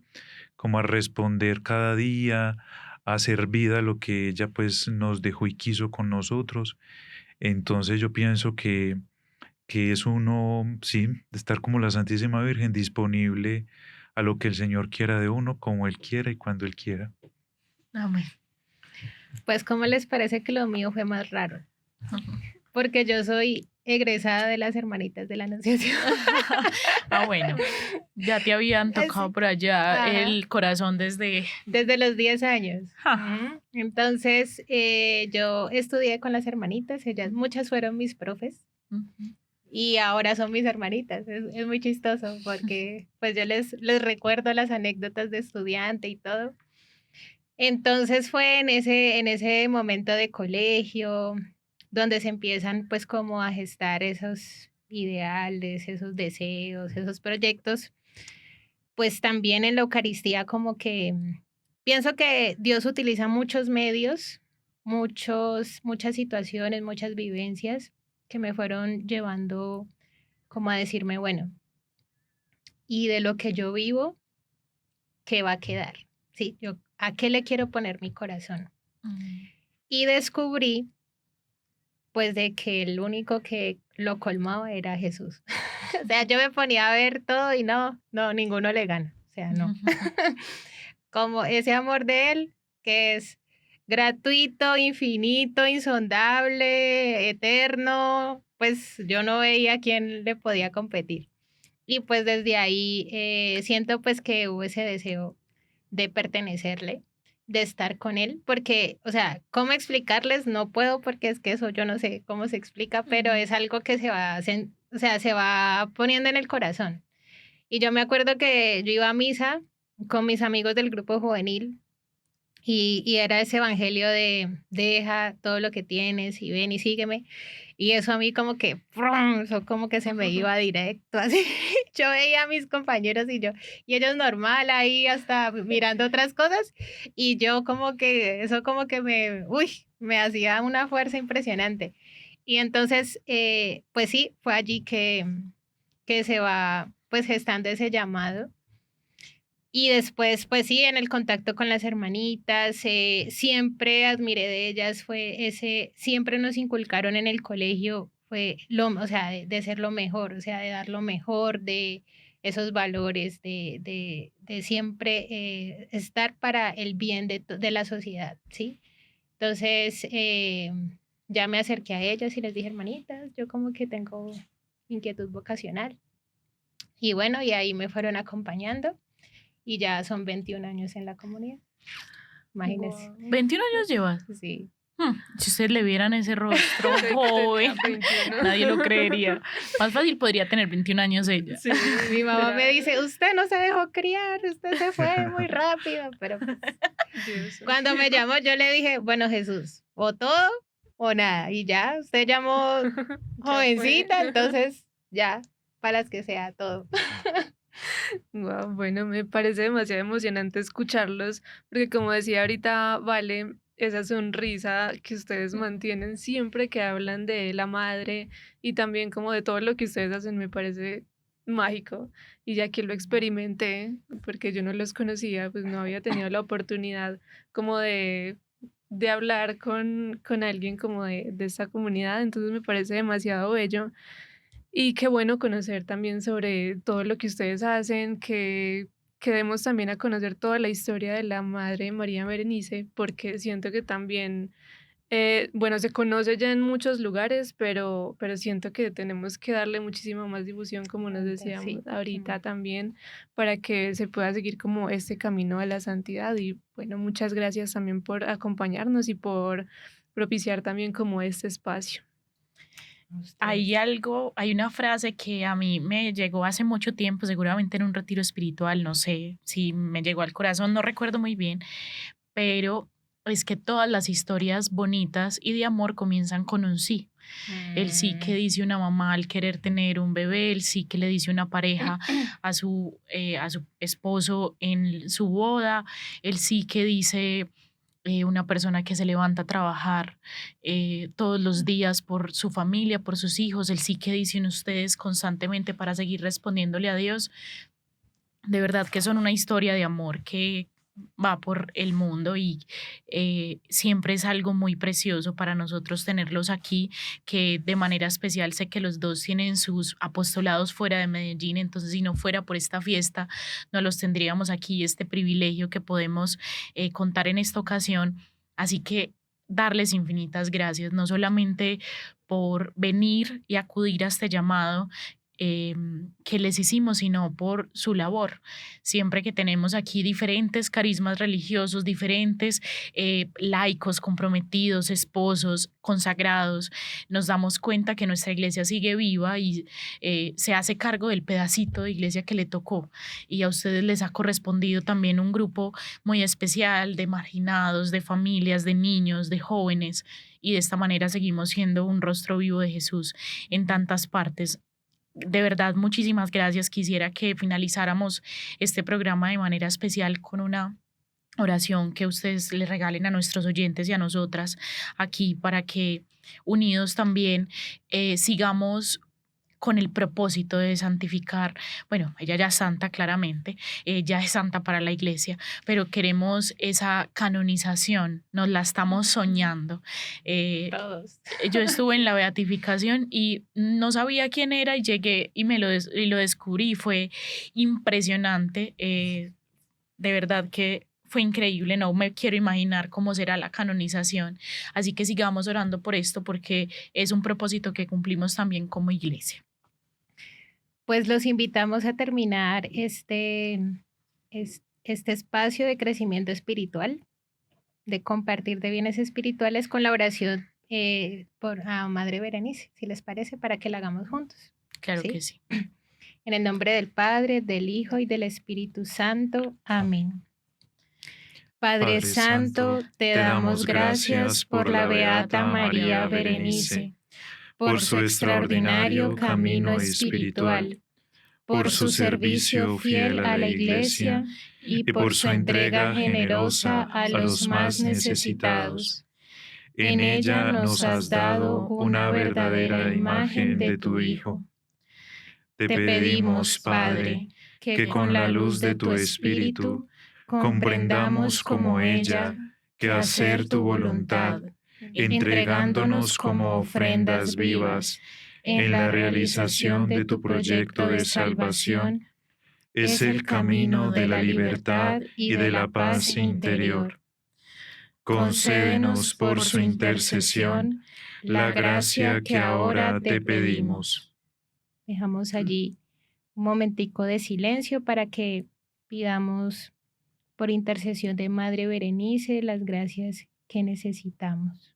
como a responder cada día, a hacer vida lo que ella pues nos dejó y quiso con nosotros. Entonces yo pienso que es uno, sí, de estar como la Santísima Virgen, disponible a lo que el Señor quiera de uno, como Él quiera y cuando Él quiera. Amén. Pues, ¿cómo les parece que lo mío fue más raro? Porque yo soy egresada de las Hermanitas de la Anunciación. Bueno, ya te habían tocado Sí. por allá Ajá. el corazón desde... Desde los 10 años. Ja. Entonces, yo estudié con las hermanitas, ellas, muchas fueron mis profes Ujú. y ahora son mis hermanitas. Es muy chistoso porque pues yo les recuerdo las anécdotas de estudiante y todo. Entonces fue en ese momento de colegio donde se empiezan pues como a gestar esos ideales, esos deseos, esos proyectos. Pues también en la Eucaristía como que pienso que Dios utiliza muchos medios, muchas situaciones, muchas vivencias que me fueron llevando como a decirme, bueno, y de lo que yo vivo, ¿qué va a quedar? Sí, yo, ¿a qué le quiero poner mi corazón? Mm. Y descubrí pues de que el único que lo colmaba era Jesús. O sea, yo me ponía a ver todo y no, ninguno le gana. O sea, no. Como ese amor de él, que es gratuito, infinito, insondable, eterno, pues yo no veía quién le podía competir. Y pues desde ahí siento pues que hubo ese deseo de pertenecerle, de estar con él, porque, o sea, ¿cómo explicarles? No puedo porque es que eso yo no sé cómo se explica, pero es algo que se va, o sea, se va poniendo en el corazón. Y yo me acuerdo que yo iba a misa con mis amigos del grupo juvenil y era ese evangelio de deja todo lo que tienes y ven y sígueme. Y eso a mí como que, ¡prum! Eso como que se me iba directo, así. Yo veía a mis compañeros y ellos normal ahí hasta mirando otras cosas. Y yo como que, eso como que me hacía una fuerza impresionante. Y entonces, pues sí, fue allí que se va pues gestando ese llamado. Y después, pues sí, en el contacto con las hermanitas, siempre admiré de ellas, siempre nos inculcaron en el colegio, o sea, de ser lo mejor, o sea, de dar lo mejor, de esos valores, de siempre estar para el bien de la sociedad, ¿sí? Entonces, ya me acerqué a ellas y les dije, hermanitas, yo como que tengo inquietud vocacional. Y bueno, y ahí me fueron acompañando. Y ya son 21 años en la comunidad. Imagínense. Wow. 21 años llevas. Sí. Si ustedes le vieran ese rostro Tenía joven, 21. nadie lo creería. Más fácil podría tener 21 años ella. Sí, Mi mamá me literal. dice, usted no se dejó criar, usted se fue muy rápido. Pero pues, Dios cuando me mío. llamó, yo le dije, bueno, Jesús, o todo o nada. Y ya, usted llamó Ya jovencita, fue. entonces ya, para las que sea todo. Wow, bueno, me parece demasiado emocionante escucharlos, porque como decía ahorita, Vale, esa sonrisa que ustedes mantienen siempre que hablan de la madre y también como de todo lo que ustedes hacen, me parece mágico. Y ya que lo experimenté, porque yo no los conocía, pues no había tenido la oportunidad como de hablar con alguien como de esta comunidad, entonces me parece demasiado bello. Y qué bueno conocer también sobre todo lo que ustedes hacen, que demos también a conocer toda la historia de la Madre María Berenice, porque siento que también, bueno, se conoce ya en muchos lugares, pero siento que tenemos que darle muchísima más difusión, como nos decíamos Sí. ahorita también, para que se pueda seguir como este camino a la santidad. Y bueno, muchas gracias también por acompañarnos y por propiciar también como este espacio. Hay una frase que a mí me llegó hace mucho tiempo, seguramente en un retiro espiritual, no sé si me llegó al corazón, no recuerdo muy bien, pero es que todas las historias bonitas y de amor comienzan con un sí. El sí que dice una mamá al querer tener un bebé, el sí que le dice una pareja a su esposo en su boda, el sí que dice una persona que se levanta a trabajar todos los días por su familia, por sus hijos, el sí que dicen ustedes constantemente para seguir respondiéndole a Dios. De verdad que son una historia de amor que va por el mundo y siempre es algo muy precioso para nosotros tenerlos aquí, que de manera especial sé que los dos tienen sus apostolados fuera de Medellín, entonces si no fuera por esta fiesta, no los tendríamos aquí, este privilegio que podemos contar en esta ocasión. Así que darles infinitas gracias, no solamente por venir y acudir a este llamado, que les hicimos, sino por su labor. Siempre que tenemos aquí diferentes carismas religiosos, diferentes laicos comprometidos, esposos, consagrados, nos damos cuenta que nuestra iglesia sigue viva y se hace cargo del pedacito de iglesia que le tocó. Y a ustedes les ha correspondido también un grupo muy especial de marginados, de familias, de niños, de jóvenes. Y de esta manera seguimos siendo un rostro vivo de Jesús en tantas partes. De verdad, muchísimas gracias. Quisiera que finalizáramos este programa de manera especial con una oración que ustedes le regalen a nuestros oyentes y a nosotras aquí para que unidos también sigamos con el propósito de santificar. Bueno, ella ya es santa, claramente, ya es santa para la iglesia, pero queremos esa canonización, nos la estamos soñando. Todos. Yo estuve en la beatificación y no sabía quién era y llegué y lo descubrí. Fue impresionante. De verdad que fue increíble. No me quiero imaginar cómo será la canonización. Así que sigamos orando por esto porque es un propósito que cumplimos también como iglesia. Pues los invitamos a terminar este espacio de crecimiento espiritual, de compartir de bienes espirituales con la oración a Madre Berenice, si les parece, para que la hagamos juntos. Claro ¿Sí? que sí. En el nombre del Padre, del Hijo y del Espíritu Santo. Amén. Padre Santo, te damos gracias por la Beata María Berenice, por su extraordinario camino espiritual, por su servicio fiel a la Iglesia y por su entrega generosa a los más necesitados. En ella nos has dado una verdadera imagen de tu Hijo. Te pedimos, Padre, que con la luz de tu Espíritu comprendamos como ella que hacer tu voluntad, entregándonos como ofrendas vivas en la realización de tu proyecto de salvación, es el camino de la libertad y de la paz interior. Concédenos por su intercesión la gracia que ahora te pedimos. Dejamos allí un momentico de silencio para que pidamos por intercesión de Madre Berenice las gracias que necesitamos.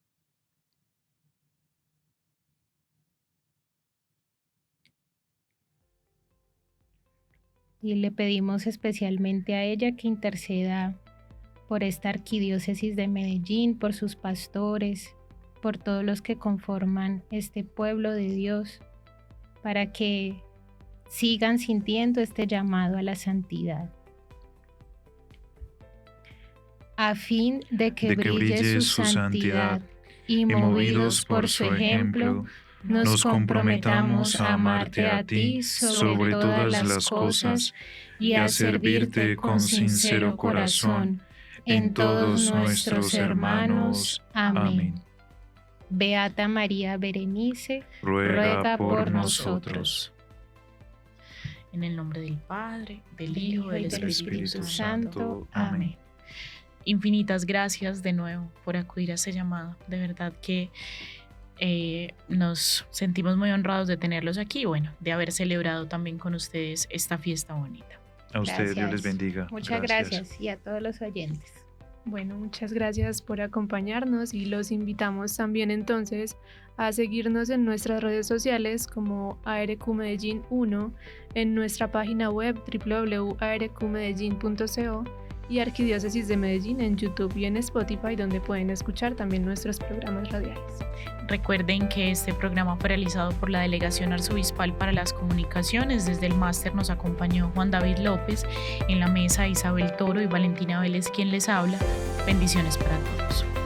Y le pedimos especialmente a ella que interceda por esta arquidiócesis de Medellín, por sus pastores, por todos los que conforman este pueblo de Dios, para que sigan sintiendo este llamado a la santidad, a fin de que brille su santidad y movidos por su ejemplo, nos comprometamos a amarte a ti sobre todas las cosas y a servirte con sincero corazón en todos nuestros hermanos. Amén. Beata María Berenice, ruega por nosotros. En el nombre del Padre, del Hijo y del Espíritu Santo. Amén. Infinitas gracias de nuevo por acudir a ese llamado. De verdad que nos sentimos muy honrados de tenerlos aquí, bueno, de haber celebrado también con ustedes esta fiesta bonita. A ustedes, Dios les bendiga. Muchas gracias y a todos los oyentes. Bueno, muchas gracias por acompañarnos y los invitamos también entonces a seguirnos en nuestras redes sociales como ARQ Medellín 1, en nuestra página web www.arqmedellin.co y Arquidiócesis de Medellín en YouTube y en Spotify, donde pueden escuchar también nuestros programas radiales. Recuerden que este programa fue realizado por la Delegación Arzobispal para las Comunicaciones. Desde el máster nos acompañó Juan David López, en la mesa Isabel Toro y Valentina Vélez quien les habla. Bendiciones para todos.